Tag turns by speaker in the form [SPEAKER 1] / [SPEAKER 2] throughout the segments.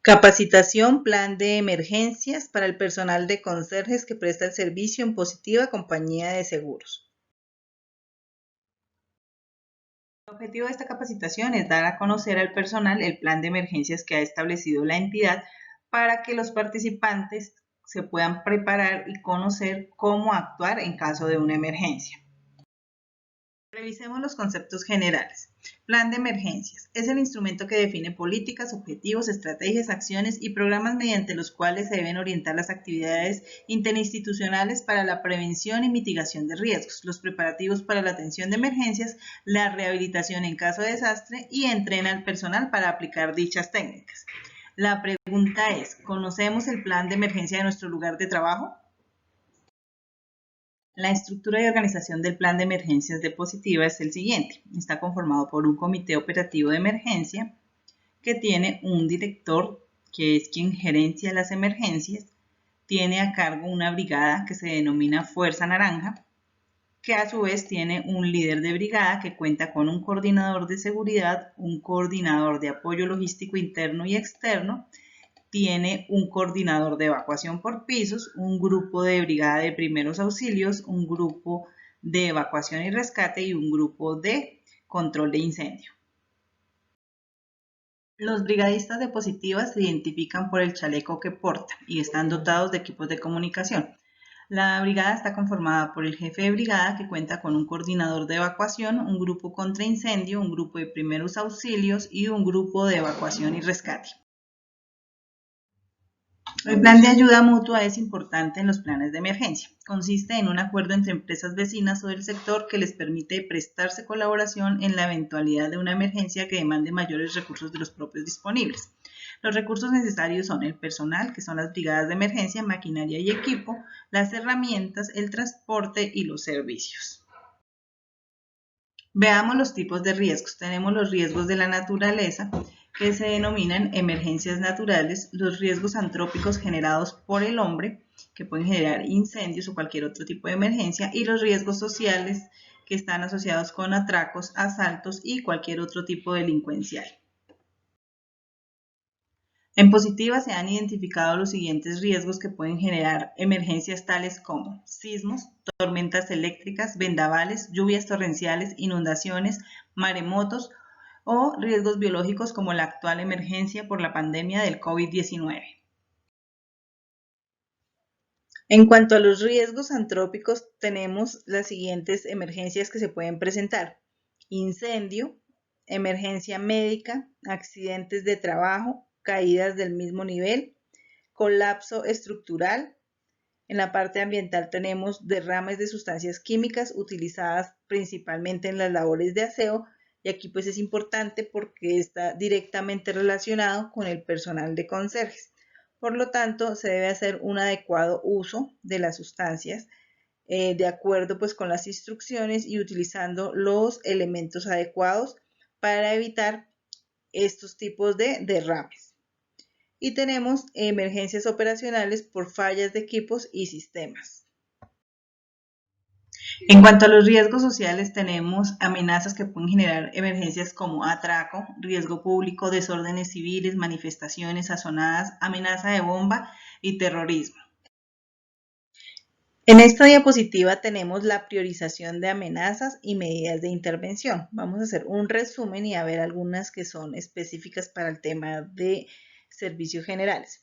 [SPEAKER 1] Capacitación, plan de emergencias para el personal de conserjes que presta el servicio en Positiva Compañía de Seguros. El objetivo de esta capacitación es dar a conocer al personal el plan de emergencias que ha establecido la entidad para que los participantes se puedan preparar y conocer cómo actuar en caso de una emergencia. Revisemos los conceptos generales. Plan de emergencias. Es el instrumento que define políticas, objetivos, estrategias, acciones y programas mediante los cuales se deben orientar las actividades interinstitucionales para la prevención y mitigación de riesgos, los preparativos para la atención de emergencias, la rehabilitación en caso de desastre y entrena al personal para aplicar dichas técnicas. La pregunta es, ¿conocemos el plan de emergencia de nuestro lugar de trabajo? La estructura y organización del plan de emergencias de Positiva es el siguiente. Está conformado por un comité operativo de emergencia que tiene un director que es quien gerencia las emergencias, tiene a cargo una brigada que se denomina Fuerza Naranja, que a su vez tiene un líder de brigada que cuenta con un coordinador de seguridad, un coordinador de apoyo logístico interno y externo, tiene un coordinador de evacuación por pisos, un grupo de brigada de primeros auxilios, un grupo de evacuación y rescate y un grupo de control de incendio. Los brigadistas de Positiva se identifican por el chaleco que portan y están dotados de equipos de comunicación. La brigada está conformada por el jefe de brigada que cuenta con un coordinador de evacuación, un grupo contra incendio, un grupo de primeros auxilios y un grupo de evacuación y rescate. El plan de ayuda mutua es importante en los planes de emergencia. Consiste en un acuerdo entre empresas vecinas o del sector que les permite prestarse colaboración en la eventualidad de una emergencia que demande mayores recursos de los propios disponibles. Los recursos necesarios son el personal, que son las brigadas de emergencia, maquinaria y equipo, las herramientas, el transporte y los servicios. Veamos los tipos de riesgos. Tenemos los riesgos de la naturaleza, que se denominan emergencias naturales, los riesgos antrópicos generados por el hombre, que pueden generar incendios o cualquier otro tipo de emergencia, y los riesgos sociales, que están asociados con atracos, asaltos y cualquier otro tipo delincuencial. En Positiva se han identificado los siguientes riesgos que pueden generar emergencias tales como sismos, tormentas eléctricas, vendavales, lluvias torrenciales, inundaciones, maremotos o riesgos biológicos como la actual emergencia por la pandemia del COVID-19. En cuanto a los riesgos antrópicos, tenemos las siguientes emergencias que se pueden presentar: incendio, emergencia médica, accidentes de trabajo, caídas del mismo nivel, colapso estructural. En la parte ambiental tenemos derrames de sustancias químicas utilizadas principalmente en las labores de aseo, y aquí pues es importante porque está directamente relacionado con el personal de conserjes. Por lo tanto, se debe hacer un adecuado uso de las sustancias de acuerdo pues con las instrucciones y utilizando los elementos adecuados para evitar estos tipos de derrames. Y tenemos emergencias operacionales por fallas de equipos y sistemas. En cuanto a los riesgos sociales, tenemos amenazas que pueden generar emergencias como atraco, riesgo público, desórdenes civiles, manifestaciones sazonadas, amenaza de bomba y terrorismo. En esta diapositiva tenemos la priorización de amenazas y medidas de intervención. Vamos a hacer un resumen y a ver algunas que son específicas para el tema de servicios generales.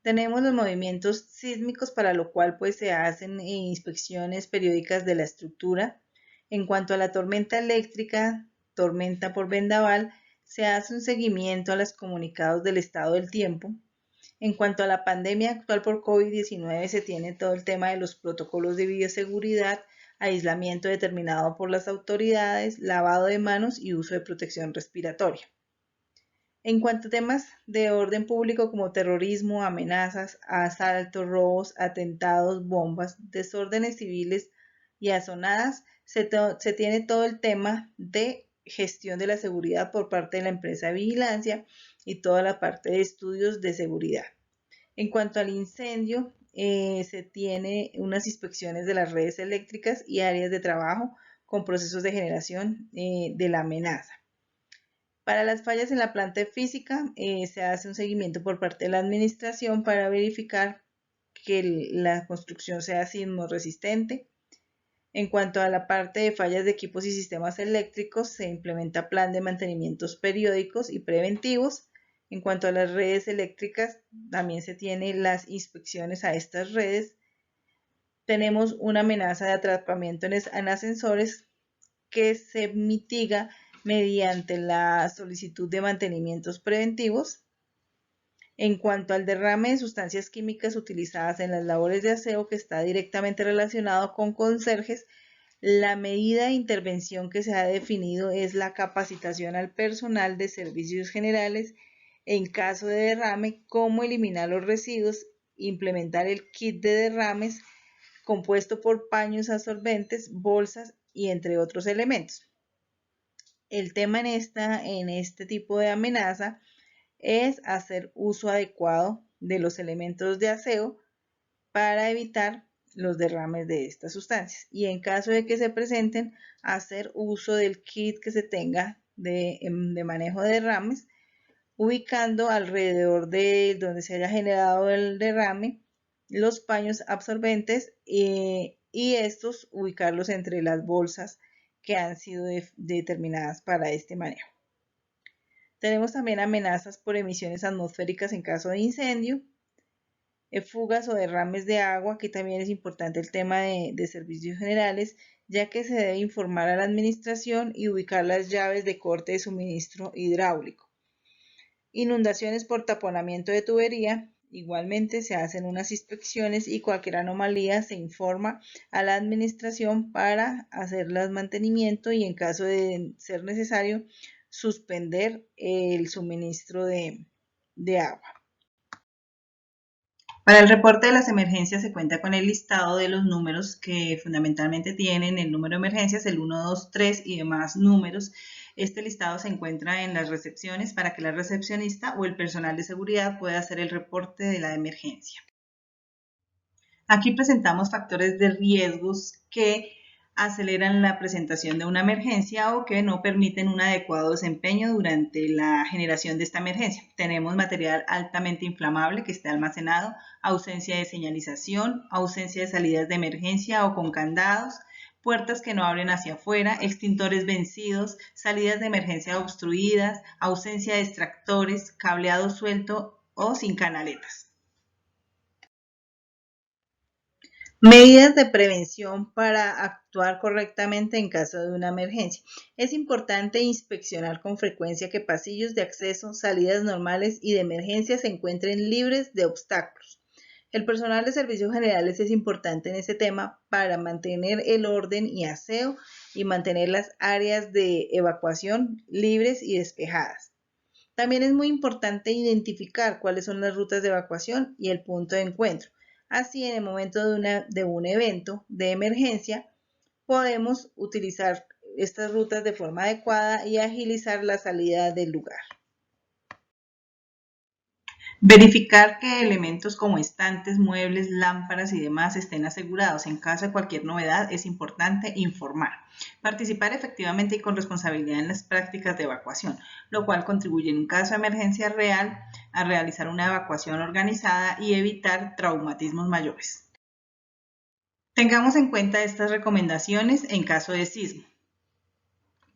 [SPEAKER 1] Tenemos los movimientos sísmicos, para lo cual pues se hacen inspecciones periódicas de la estructura. En cuanto a la tormenta eléctrica, tormenta por vendaval, se hace un seguimiento a los comunicados del estado del tiempo. En cuanto a la pandemia actual por COVID-19, se tiene todo el tema de los protocolos de bioseguridad, aislamiento determinado por las autoridades, lavado de manos y uso de protección respiratoria. En cuanto a temas de orden público como terrorismo, amenazas, asaltos, robos, atentados, bombas, desórdenes civiles y azonadas, se tiene todo el tema de gestión de la seguridad por parte de la empresa de vigilancia y toda la parte de estudios de seguridad. En cuanto al incendio, se tiene unas inspecciones de las redes eléctricas y áreas de trabajo con procesos de generación de la amenaza. Para las fallas en la planta física, se hace un seguimiento por parte de la administración para verificar que la construcción sea sismo resistente. En cuanto a la parte de fallas de equipos y sistemas eléctricos, se implementa plan de mantenimientos periódicos y preventivos. En cuanto a las redes eléctricas, también se tienen las inspecciones a estas redes. Tenemos una amenaza de atrapamiento en ascensores que se mitiga mediante la solicitud de mantenimientos preventivos. En cuanto al derrame de sustancias químicas utilizadas en las labores de aseo, que está directamente relacionado con conserjes, la medida de intervención que se ha definido es la capacitación al personal de servicios generales en caso de derrame, cómo eliminar los residuos, implementar el kit de derrames compuesto por paños absorbentes, bolsas y entre otros elementos. El tema en este tipo de amenaza es hacer uso adecuado de los elementos de aseo para evitar los derrames de estas sustancias, y en caso de que se presenten, hacer uso del kit que se tenga de manejo de derrames, ubicando alrededor de donde se haya generado el derrame los paños absorbentes y estos ubicarlos entre las bolsas que han sido determinadas para este manejo. Tenemos también amenazas por emisiones atmosféricas en caso de incendio, fugas o derrames de agua. Aquí también es importante el tema de servicios generales, ya que se debe informar a la administración y ubicar las llaves de corte de suministro hidráulico. Inundaciones por taponamiento de tubería. Igualmente se hacen unas inspecciones y cualquier anomalía se informa a la administración para hacerlas mantenimiento y en caso de ser necesario suspender el suministro de agua. Para el reporte de las emergencias se cuenta con el listado de los números que fundamentalmente tienen el número de emergencias, el 123 y demás números. Este listado se encuentra en las recepciones para que la recepcionista o el personal de seguridad pueda hacer el reporte de la emergencia. Aquí presentamos factores de riesgos que aceleran la presentación de una emergencia o que no permiten un adecuado desempeño durante la generación de esta emergencia. Tenemos material altamente inflamable que esté almacenado, ausencia de señalización, ausencia de salidas de emergencia o con candados, puertas que no abren hacia afuera, extintores vencidos, salidas de emergencia obstruidas, ausencia de extractores, cableado suelto o sin canaletas. Medidas de prevención para actuar correctamente en caso de una emergencia. Es importante inspeccionar con frecuencia que pasillos de acceso, salidas normales y de emergencia se encuentren libres de obstáculos. El personal de servicios generales es importante en este tema para mantener el orden y aseo y mantener las áreas de evacuación libres y despejadas. También es muy importante identificar cuáles son las rutas de evacuación y el punto de encuentro. Así, en el momento de un evento de emergencia, podemos utilizar estas rutas de forma adecuada y agilizar la salida del lugar. Verificar que elementos como estantes, muebles, lámparas y demás estén asegurados. En caso de cualquier novedad, es importante informar. Participar efectivamente y con responsabilidad en las prácticas de evacuación, lo cual contribuye en un caso de emergencia real a realizar una evacuación organizada y evitar traumatismos mayores. Tengamos en cuenta estas recomendaciones en caso de sismo.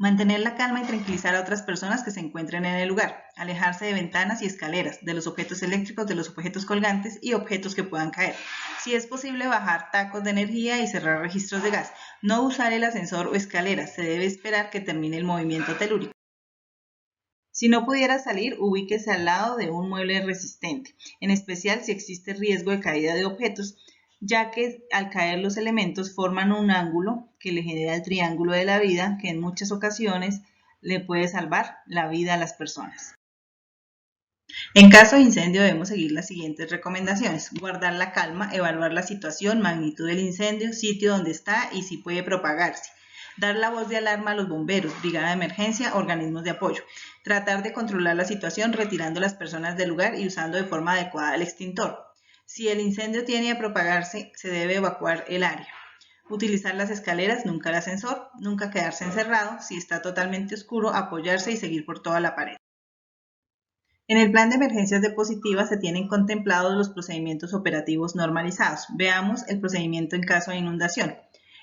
[SPEAKER 1] Mantener la calma y tranquilizar a otras personas que se encuentren en el lugar. Alejarse de ventanas y escaleras, de los objetos eléctricos, de los objetos colgantes y objetos que puedan caer. Si es posible, bajar tacos de energía y cerrar registros de gas. No usar el ascensor o escaleras. Se debe esperar que termine el movimiento telúrico. Si no pudiera salir, ubíquese al lado de un mueble resistente, en especial si existe riesgo de caída de objetos, ya que al caer los elementos forman un ángulo que le genera el triángulo de la vida, que en muchas ocasiones le puede salvar la vida a las personas. En caso de incendio debemos seguir las siguientes recomendaciones: guardar la calma, evaluar la situación, magnitud del incendio, sitio donde está y si puede propagarse. Dar la voz de alarma a los bomberos, brigada de emergencia, organismos de apoyo. Tratar de controlar la situación retirando a las personas del lugar y usando de forma adecuada el extintor. Si el incendio tiene a propagarse, se debe evacuar el área. Utilizar las escaleras, nunca el ascensor, nunca quedarse encerrado, si está totalmente oscuro, apoyarse y seguir por toda la pared. En el plan de emergencias depositivas se tienen contemplados los procedimientos operativos normalizados. Veamos el procedimiento en caso de inundación.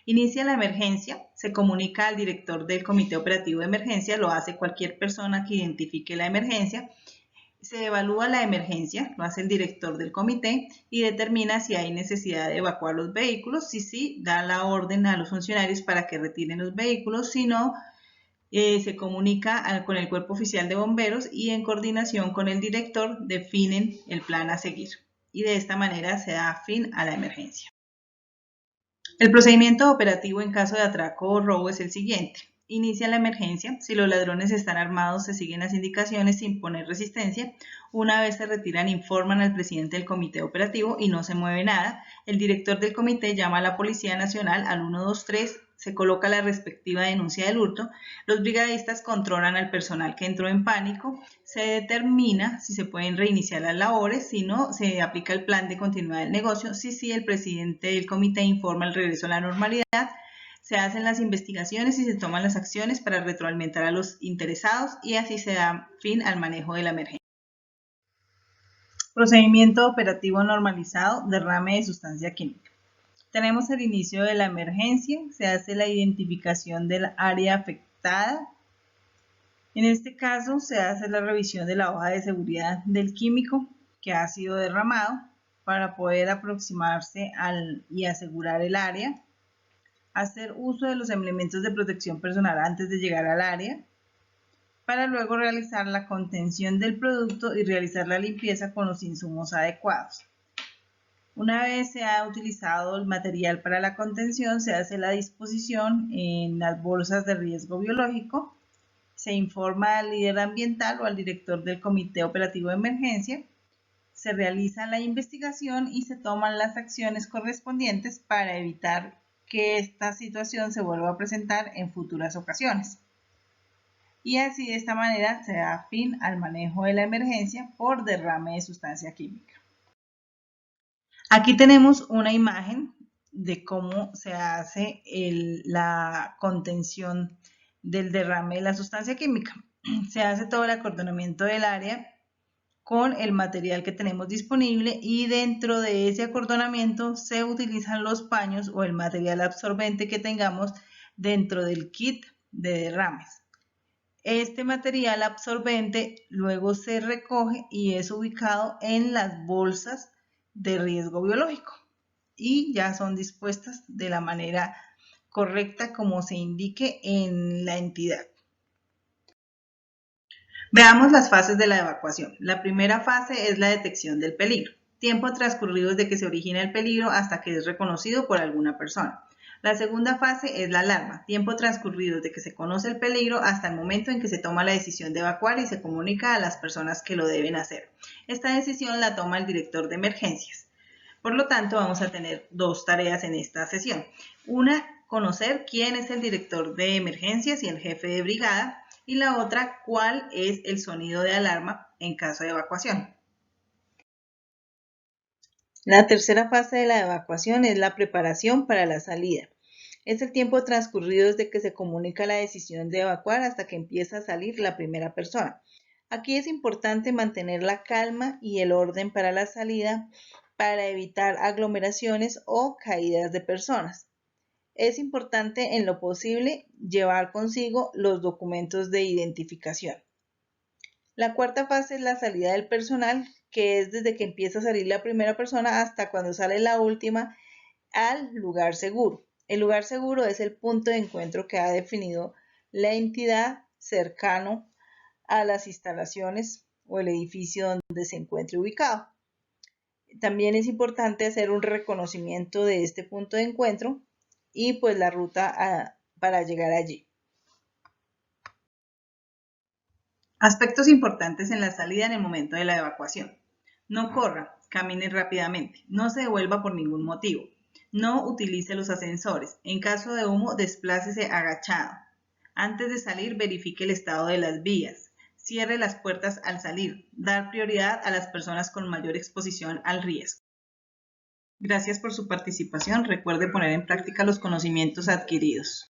[SPEAKER 1] Inicia la emergencia, se comunica al director del comité operativo de emergencia, lo hace cualquier persona que identifique la emergencia. Se evalúa la emergencia, lo hace el director del comité y determina si hay necesidad de evacuar los vehículos. Si sí, da la orden a los funcionarios para que retiren los vehículos. Si no, se comunica con el cuerpo oficial de bomberos y en coordinación con el director definen el plan a seguir. Y de esta manera se da fin a la emergencia. El procedimiento operativo en caso de atraco o robo es el siguiente. Inicia la emergencia. Si los ladrones están armados, se siguen las indicaciones sin poner resistencia. Una vez se retiran, informan al presidente del comité operativo y no se mueve nada. El director del comité llama a la Policía Nacional al 123, se coloca la respectiva denuncia del hurto. Los brigadistas controlan al personal que entró en pánico. Se determina si se pueden reiniciar las labores. Si no, se aplica el plan de continuidad del negocio. Si sí, el presidente del comité informa el regreso a la normalidad. Se hacen las investigaciones y se toman las acciones para retroalimentar a los interesados y así se da fin al manejo de la emergencia. Procedimiento operativo normalizado, derrame de sustancia química. Tenemos el inicio de la emergencia, se hace la identificación del área afectada. En este caso se hace la revisión de la hoja de seguridad del químico que ha sido derramado para poder aproximarse y asegurar el área. Hacer uso de los elementos de protección personal antes de llegar al área, para luego realizar la contención del producto y realizar la limpieza con los insumos adecuados. Una vez se ha utilizado el material para la contención, se hace la disposición en las bolsas de riesgo biológico, se informa al líder ambiental o al director del comité operativo de emergencia, se realiza la investigación y se toman las acciones correspondientes para evitar que esta situación se vuelva a presentar en futuras ocasiones. Y así de esta manera se da fin al manejo de la emergencia por derrame de sustancia química. Aquí tenemos una imagen de cómo se hace la contención del derrame de la sustancia química. Se hace todo el acordonamiento del área con el material que tenemos disponible y dentro de ese acordonamiento se utilizan los paños o el material absorbente que tengamos dentro del kit de derrames. Este material absorbente luego se recoge y es ubicado en las bolsas de riesgo biológico y ya son dispuestas de la manera correcta como se indique en la entidad. Veamos las fases de la evacuación. La primera fase es la detección del peligro. Tiempo transcurrido desde que se origina el peligro hasta que es reconocido por alguna persona. La segunda fase es la alarma. Tiempo transcurrido desde que se conoce el peligro hasta el momento en que se toma la decisión de evacuar y se comunica a las personas que lo deben hacer. Esta decisión la toma el director de emergencias. Por lo tanto, vamos a tener dos tareas en esta sesión. Una, conocer quién es el director de emergencias y el jefe de brigada. Y la otra, cuál es el sonido de alarma en caso de evacuación. La tercera fase de la evacuación es la preparación para la salida. Es el tiempo transcurrido desde que se comunica la decisión de evacuar hasta que empieza a salir la primera persona. Aquí es importante mantener la calma y el orden para la salida para evitar aglomeraciones o caídas de personas. Es importante en lo posible llevar consigo los documentos de identificación. La cuarta fase es la salida del personal, que es desde que empieza a salir la primera persona hasta cuando sale la última al lugar seguro. El lugar seguro es el punto de encuentro que ha definido la entidad cercano a las instalaciones o el edificio donde se encuentre ubicado. También es importante hacer un reconocimiento de este punto de encuentro y pues la ruta para llegar allí. Aspectos importantes en la salida en el momento de la evacuación. No corra, camine rápidamente, no se devuelva por ningún motivo, no utilice los ascensores, en caso de humo desplácese agachado. Antes de salir verifique el estado de las vías, cierre las puertas al salir, dar prioridad a las personas con mayor exposición al riesgo. Gracias por su participación. Recuerde poner en práctica los conocimientos adquiridos.